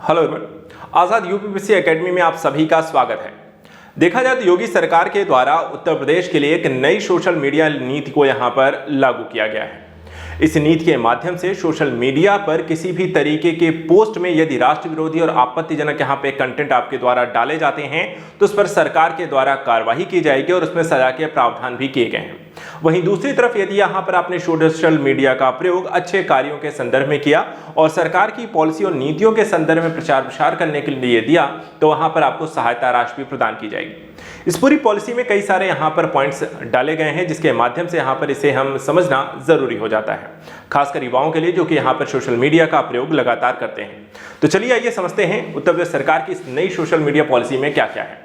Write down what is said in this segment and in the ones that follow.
Hello everyone, आज़ाद UPPSC academy में आप सभी का स्वागत है। देखा जाए तो योगी सरकार के द्वारा उत्तर प्रदेश के लिए एक नई सोशल मीडिया नीति को यहां पर लागू किया गया है। इस नीति के माध्यम से सोशल मीडिया पर किसी भी तरीके के पोस्ट में यदि राष्ट्र विरोधी और आपत्तिजनक यहां पे कंटेंट आपके द्वारा डाले जाते हैं तो उस पर सरकार के द्वारा कार्रवाई की जाएगी और उसमें सजा के प्रावधान भी किए गए हैं। वहीं दूसरी तरफ यदि यहां पर आपने सोशल मीडिया का प्रयोग अच्छे कार्यों के संदर्भ में किया और सरकार की पॉलिसी और नीतियों के संदर्भ में प्रचार प्रसार करने के लिए दिया तो वहां पर आपको सहायता राशि भी प्रदान की जाएगी। इस पूरी पॉलिसी में कई सारे यहां पर पॉइंट्स डाले गए हैं जिसके माध्यम से यहां पर इसे हम समझना जरूरी हो जाता है, खासकर युवाओं के लिए जो कि यहां पर सोशल मीडिया का प्रयोग लगातार करते हैं। तो चलिए आइए समझते हैं उत्तर प्रदेश सरकार की इस नई सोशल मीडिया पॉलिसी में क्या क्या है।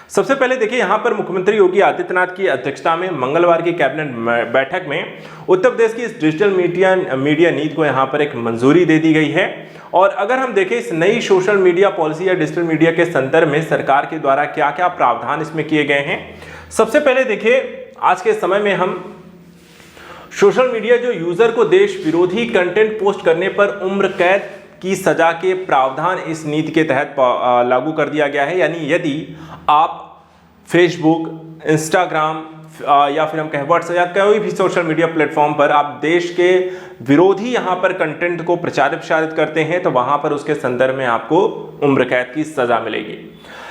सबसे पहले देखिए यहां पर मुख्यमंत्री योगी आदित्यनाथ की अध्यक्षता में मंगलवार की कैबिनेट बैठक में उत्तर प्रदेश की इस डिजिटल मीडिया नीति को यहां पर एक मंजूरी दे दी गई है। और अगर हम देखें इस नई सोशल मीडिया पॉलिसी या डिजिटल मीडिया के संदर्भ में सरकार के द्वारा क्या क्या प्रावधान इसमें किए गए हैं। सबसे पहले देखिए आज के समय में हम सोशल मीडिया जो यूजर को देश विरोधी कंटेंट पोस्ट करने पर उम्र कैद की सजा के प्रावधान इस नीति के तहत लागू कर दिया गया है। यानी यदि आप फेसबुक, इंस्टाग्राम या फिर हम कहें व्हाट्सएप या कोई भी सोशल मीडिया प्लेटफॉर्म पर आप देश के विरोधी यहां पर कंटेंट को प्रचारित प्रसारित करते हैं तो वहां पर उसके संदर्भ में आपको उम्र कैद की सजा मिलेगी।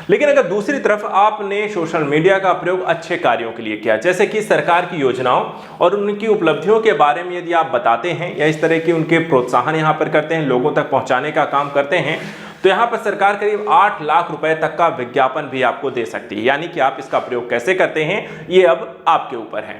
लेकिन अगर दूसरी तरफ आपने सोशल मीडिया का प्रयोग अच्छे कार्यों के लिए किया, जैसे कि सरकार की योजनाओं और उनकी उपलब्धियों के बारे में यदि आप बताते हैं या इस तरह की उनके प्रोत्साहन यहां पर करते हैं, लोगों तक पहुंचाने का काम करते हैं, तो यहां पर सरकार करीब 8 लाख रुपए तक का विज्ञापन भी आपको दे सकती है। यानी कि आप इसका प्रयोग कैसे करते हैं ये अब आपके ऊपर है।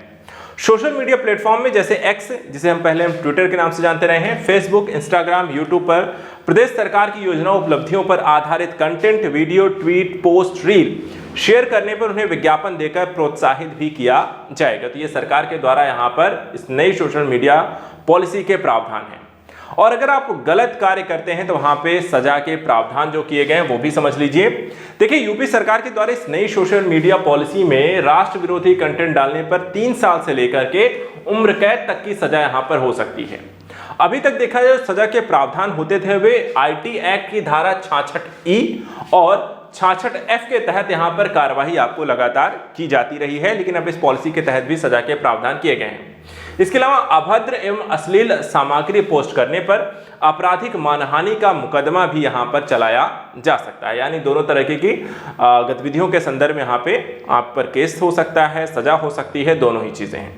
सोशल मीडिया प्लेटफॉर्म में जैसे एक्स, जिसे हम पहले ट्विटर के नाम से जानते रहे हैं, फेसबुक, इंस्टाग्राम, यूट्यूब पर प्रदेश सरकार की योजनाओं उपलब्धियों पर आधारित content, video, tweet, post, reel share करने पर उन्हें विज्ञापन देकर प्रोत्साहित भी किया जाएगा। तो ये सरकार के द्वारा यहाँ पर इस नई सोशल मीडिया पॉलिसी के प्रावधान है। और अगर आप गलत कार्य करते हैं तो वहां पे सजा के प्रावधान जो किए गए हैं वो भी समझ लीजिए। देखिए यूपी सरकार के द्वारा इस नई सोशल मीडिया पॉलिसी में राष्ट्र विरोधी कंटेंट डालने पर 3 साल से लेकर के उम्र कैद तक की सजा यहां पर हो सकती है। अभी तक देखा जाए सजा के प्रावधान होते थे वे आईटी एक्ट की धारा 66E और 66F के तहत यहां पर कार्यवाही आपको लगातार की जाती रही है, लेकिन अब इस पॉलिसी के तहत भी सजा के प्रावधान किए गए हैं। इसके अलावा अभद्र एवं अश्लील सामग्री पोस्ट करने पर आपराधिक मानहानि का मुकदमा भी यहां पर चलाया जा सकता है। यानी दोनों तरह की गतिविधियों के संदर्भ में यहां पे आप पर केस हो सकता है, सजा हो सकती है, दोनों ही चीजें हैं।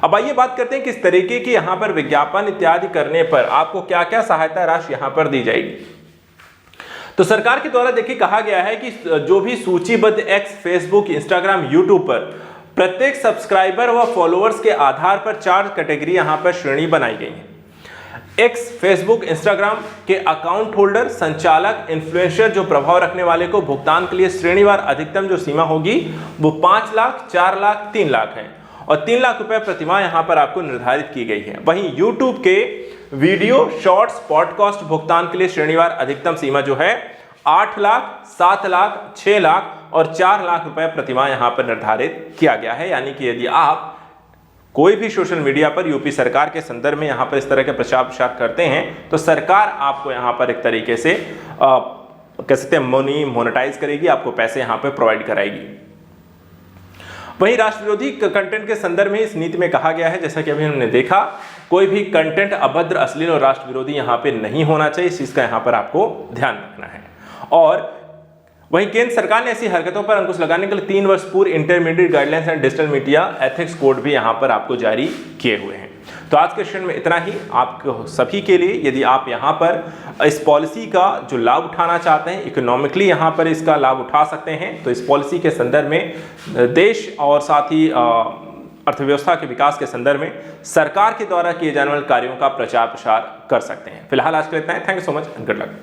अब आइए बात करते हैं किस तरीके की यहां पर विज्ञापन इत्यादि करने पर आपको क्या क्या सहायता राशि यहां पर दी जाएगी। तो सरकार के द्वारा देखिए कहा गया है कि जो भी सूचीबद्ध एक्स, फेसबुक, इंस्टाग्राम, यूट्यूब पर प्रत्येक सब्सक्राइबर व फॉलोअर्स के आधार पर 4 कैटेगरी यहां पर श्रेणी बनाई गई है। एक्स, फेसबुक, इंस्टाग्राम के अकाउंट होल्डर, संचालक, इन्फ्लुएंसर जो प्रभाव रखने वाले को भुगतान के लिए श्रेणीवार अधिकतम जो सीमा होगी वो 5 लाख, 4 लाख, 3 लाख है और 3 लाख रुपए प्रतिमाह यहां पर आपको निर्धारित की गई है। वहीं यूट्यूब के वीडियो, शॉर्ट्स, पॉडकास्ट भुगतान के लिए श्रेणीवार अधिकतम सीमा जो है 8 लाख, 7 लाख, 6 लाख और 4 लाख रुपए प्रतिमाह यहां पर निर्धारित किया गया है। यानी कि यदि आप कोई भी सोशल मीडिया पर यूपी सरकार के संदर्भ में यहां पर इस तरह के प्रचार प्रसार करते हैं तो सरकार आपको यहां पर एक तरीके से कह सकते हैं मनी मोनेटाइज करेगी, आपको पैसे यहां पर प्रोवाइड कराएगी। वहीं राष्ट्र विरोधी कंटेंट के संदर्भ में इस नीति में कहा गया है, जैसा कि अभी हमने देखा, कोई भी कंटेंट अभद्र, अश्लील और राष्ट्र विरोधी यहां पे नहीं होना चाहिए। इस चीज का यहां पर आपको ध्यान रखना है। और वहीं केंद्र सरकार ने ऐसी हरकतों पर अंकुश लगाने के लिए 3 वर्ष पूर्व intermediate guidelines and digital media ethics code भी यहां पर आपको जारी किए हुए हैं। तो आज के सेशन में इतना ही। आपको सभी के लिए यदि आप यहां पर इस पॉलिसी का जो लाभ उठाना चाहते हैं, इकोनॉमिकली यहां पर इसका लाभ उठा सकते हैं, तो इस पॉलिसी के संदर्भ में देश और साथ ही अर्थव्यवस्था के विकास के संदर्भ में सरकार के द्वारा किए जाने वाले कार्यों का प्रचार प्रसार कर सकते हैं। फिलहाल आज के लिए इतना है। Thank you so much and good luck.